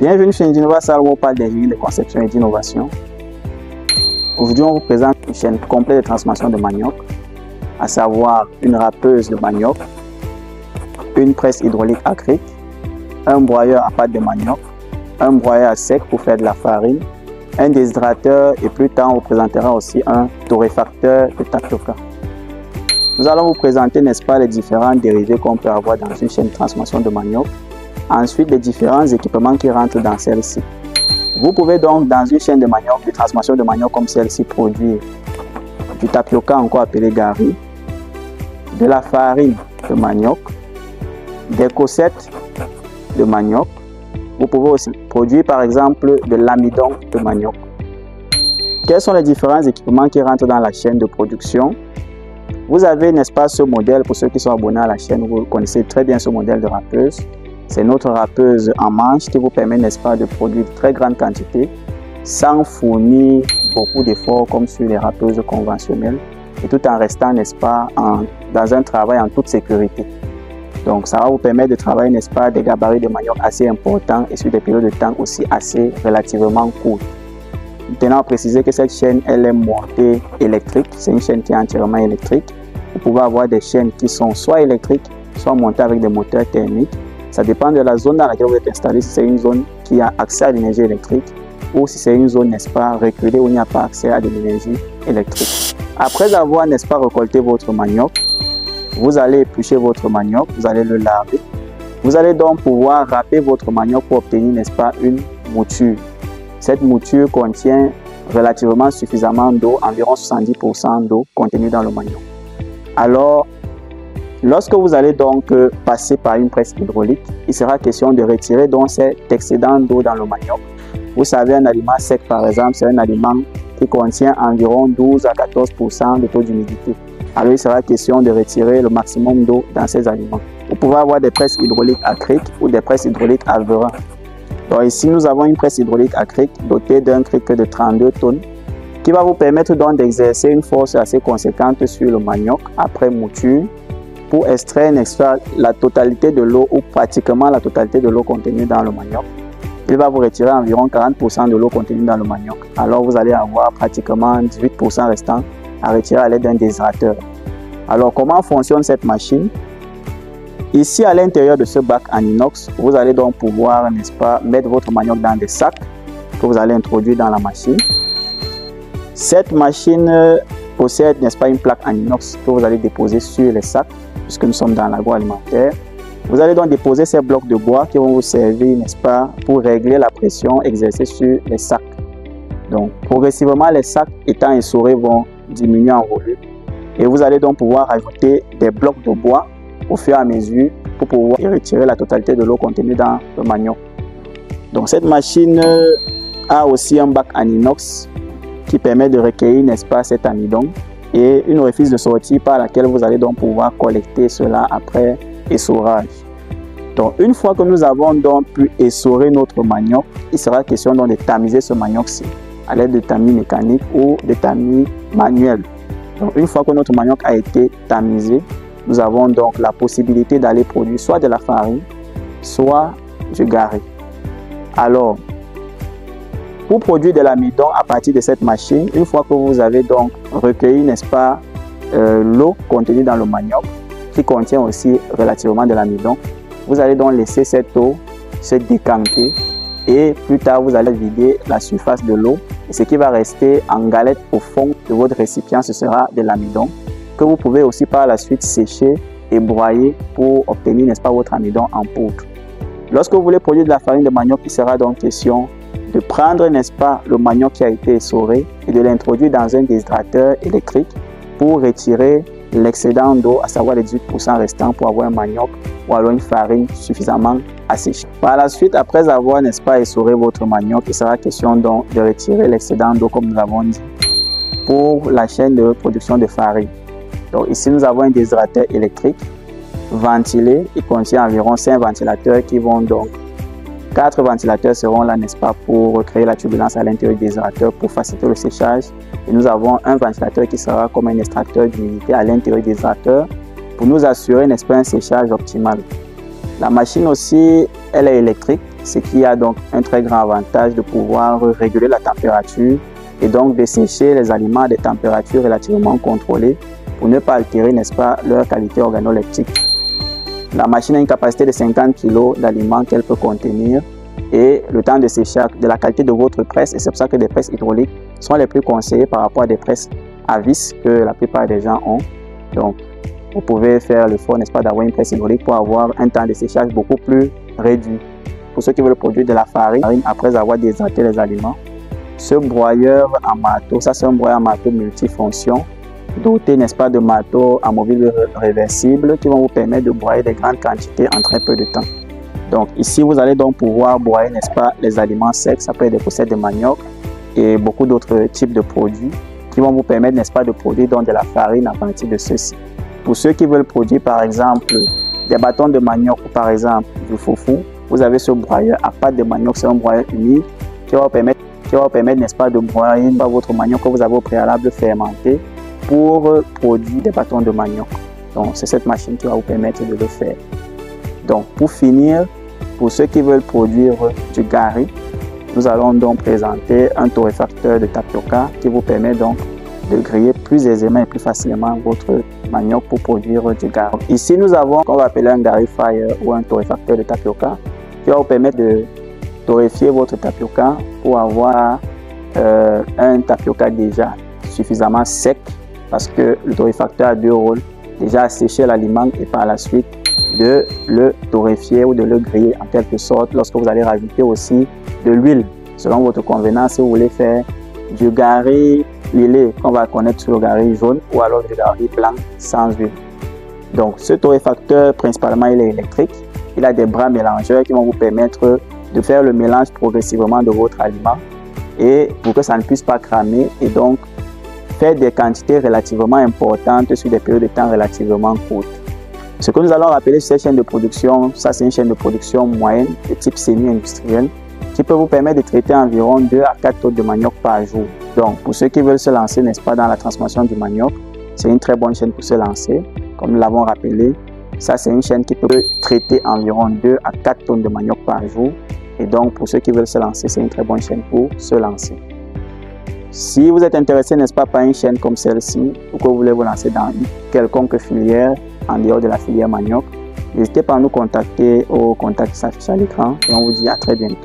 Bienvenue chez Ingeniova Sal où on parle d'ingénierie, de conception et d'innovation. Aujourd'hui, on vous présente une chaîne complète de transformation de manioc, à savoir une râpeuse de manioc, une presse hydraulique à cric, un broyeur à pâte de manioc, un broyeur à sec pour faire de la farine, un déshydrateur et plus tard on vous présentera aussi un torréfacteur de tapioca. Nous allons vous présenter, n'est-ce pas, les différents dérivés qu'on peut avoir dans une chaîne de transformation de manioc. Ensuite, les différents équipements qui rentrent dans celle-ci. Vous pouvez donc, dans une chaîne de manioc, de transformation de manioc comme celle-ci, produire du tapioca, encore appelé gari, de la farine de manioc, des cossettes de manioc. Vous pouvez aussi produire, par exemple, de l'amidon de manioc. Quels sont les différents équipements qui rentrent dans la chaîne de production? Vous avez, n'est-ce pas, ce modèle, pour ceux qui sont abonnés à la chaîne, vous connaissez très bien ce modèle de râpeuse. C'est notre râpeuse en manche qui vous permet, n'est-ce pas, de produire de très grandes quantités sans fournir beaucoup d'efforts comme sur les râpeuses conventionnelles et tout en restant, n'est-ce pas, dans un travail en toute sécurité. Donc ça va vous permettre de travailler, n'est-ce pas, des gabarits de manioc assez importants et sur des périodes de temps aussi assez relativement courtes. Maintenant, à préciser que cette chaîne, elle est montée électrique. C'est une chaîne qui est entièrement électrique. Vous pouvez avoir des chaînes qui sont soit électriques, soit montées avec des moteurs thermiques. Ça dépend de la zone dans laquelle vous êtes installé, si c'est une zone qui a accès à l'énergie électrique ou si c'est une zone, n'est-ce pas, reculée où il n'y a pas accès à de l'énergie électrique. Après avoir, n'est-ce pas, récolté votre manioc, vous allez éplucher votre manioc, vous allez le laver. Vous allez donc pouvoir râper votre manioc pour obtenir, n'est-ce pas, une mouture. Cette mouture contient relativement suffisamment d'eau, environ 70% d'eau contenue dans le manioc. Alors, lorsque vous allez donc passer par une presse hydraulique, il sera question de retirer donc cet excédent d'eau dans le manioc. Vous savez, un aliment sec par exemple, c'est un aliment qui contient environ 12 à 14% de taux d'humidité. Alors il sera question de retirer le maximum d'eau dans ces aliments. Vous pouvez avoir des presses hydrauliques à cric ou des presses hydrauliques à verin. Donc ici nous avons une presse hydraulique à cric dotée d'un cric de 32 tonnes qui va vous permettre donc d'exercer une force assez conséquente sur le manioc après mouture, pour extraire la totalité de l'eau ou pratiquement la totalité de l'eau contenue dans le manioc. Il va vous retirer environ 40% de l'eau contenue dans le manioc. Alors vous allez avoir pratiquement 18% restant à retirer à l'aide d'un déshydrateur. Alors comment fonctionne cette machine? Ici à l'intérieur de ce bac en inox, vous allez donc pouvoir, n'est-ce pas, mettre votre manioc dans des sacs que vous allez introduire dans la machine. Cette machine possède, n'est-ce pas, une plaque en inox que vous allez déposer sur les sacs, puisque nous sommes dans l'agroalimentaire. Vous allez donc déposer ces blocs de bois qui vont vous servir, n'est-ce pas, pour régler la pression exercée sur les sacs. Donc, progressivement, les sacs étant essorés vont diminuer en volume. Et vous allez donc pouvoir ajouter des blocs de bois au fur et à mesure pour pouvoir retirer la totalité de l'eau contenue dans le manioc. Donc, cette machine a aussi un bac en inox qui permet de recueillir, n'est-ce pas, cet amidon et une orifice de sortie par laquelle vous allez donc pouvoir collecter cela après essorage. Donc une fois que nous avons donc pu essorer notre manioc, il sera question donc de tamiser ce manioc-ci à l'aide de tamis mécaniques ou de tamis manuels. Donc une fois que notre manioc a été tamisé, nous avons donc la possibilité d'aller produire soit de la farine, soit du gari. Alors, pour produire de l'amidon à partir de cette machine, une fois que vous avez donc recueilli, n'est-ce pas, l'eau contenue dans le manioc, qui contient aussi relativement de l'amidon, vous allez donc laisser cette eau se décanter et plus tard vous allez vider la surface de l'eau et ce qui va rester en galette au fond de votre récipient, ce sera de l'amidon que vous pouvez aussi par la suite sécher et broyer pour obtenir, n'est-ce pas, votre amidon en poudre. Lorsque vous voulez produire de la farine de manioc, il sera donc question de prendre, n'est-ce pas, le manioc qui a été essoré et de l'introduire dans un déshydrateur électrique pour retirer l'excédent d'eau, à savoir les 18% restants pour avoir un manioc ou alors une farine suffisamment asséchée. Par la suite, après avoir, n'est-ce pas, essoré votre manioc, il sera question donc de retirer l'excédent d'eau comme nous avons dit pour la chaîne de production de farine. Donc ici nous avons un déshydrateur électrique ventilé, il contient environ 5 ventilateurs qui vont donc 4 ventilateurs seront là, n'est-ce pas, pour créer la turbulence à l'intérieur du déshydrateur pour faciliter le séchage. Et nous avons un ventilateur qui sera comme un extracteur d'humidité à l'intérieur du déshydrateur pour nous assurer, n'est-ce pas, un séchage optimal. La machine aussi, elle est électrique. ce qui a donc un très grand avantage de pouvoir réguler la température et donc de sécher les aliments à des températures relativement contrôlées pour ne pas altérer, n'est-ce pas, leur qualité organoleptique. La machine a une capacité de 50 kg d'aliments qu'elle peut contenir et le temps de séchage de la qualité de votre presse, et c'est pour ça que des presses hydrauliques sont les plus conseillées par rapport à des presses à vis que la plupart des gens ont. Donc, vous pouvez faire l'effort, n'est-ce pas, d'avoir une presse hydraulique pour avoir un temps de séchage beaucoup plus réduit. Pour ceux qui veulent produire de la farine après avoir déshydraté les aliments, ce broyeur à marteau, ça c'est un broyeur à marteau multifonction, doté, n'est-ce pas, de marteaux amovibles réversibles qui vont vous permettre de broyer des grandes quantités en très peu de temps. Donc ici, vous allez donc pouvoir broyer, n'est-ce pas, les aliments secs, ça peut être des poussettes de manioc et beaucoup d'autres types de produits qui vont vous permettre, n'est-ce pas, de produire donc de la farine à partir de ceci. Pour ceux qui veulent produire, par exemple, des bâtons de manioc ou par exemple du foufou, vous avez ce broyeur à pâte de manioc, c'est un broyeur unique qui va vous permettre, n'est-ce pas, de broyer votre manioc que vous avez au préalable fermenté pour produire des bâtons de manioc. Donc, c'est cette machine qui va vous permettre de le faire. Donc, pour finir, pour ceux qui veulent produire du gari, nous allons donc présenter un torréfacteur de tapioca qui vous permet donc de griller plus aisément et plus facilement votre manioc pour produire du gari. Ici, nous avons ce qu'on va appeler un gari fryer ou un torréfacteur de tapioca qui va vous permettre de torréfier votre tapioca pour avoir un tapioca déjà suffisamment sec, parce que le torréfacteur a deux rôles, déjà sécher l'aliment et par la suite de le torréfier ou de le griller en quelque sorte lorsque vous allez rajouter aussi de l'huile selon votre convenance. Si vous voulez faire du gari huilé qu'on va connaître sur le gari jaune ou alors du gari blanc sans huile. Donc ce torréfacteur principalement il est électrique, il a des bras mélangeurs qui vont vous permettre de faire le mélange progressivement de votre aliment et pour que ça ne puisse pas cramer et donc faire des quantités relativement importantes sur des périodes de temps relativement courtes. Ce que nous allons rappeler sur cette chaîne de production, ça c'est une chaîne de production moyenne de type semi-industriel qui peut vous permettre de traiter environ 2 à 4 tonnes de manioc par jour. Donc pour ceux qui veulent se lancer, n'est-ce pas, dans la transformation du manioc, c'est une très bonne chaîne pour se lancer. Comme nous l'avons rappelé, ça c'est une chaîne qui peut traiter environ 2 à 4 tonnes de manioc par jour. Et donc pour ceux qui veulent se lancer, c'est une très bonne chaîne pour se lancer. Si vous êtes intéressé, n'est-ce pas, par une chaîne comme celle-ci, ou que vous voulez vous lancer dans une quelconque filière en dehors de la filière manioc, n'hésitez pas à nous contacter au contact qui s'affiche à l'écran et on vous dit à très bientôt.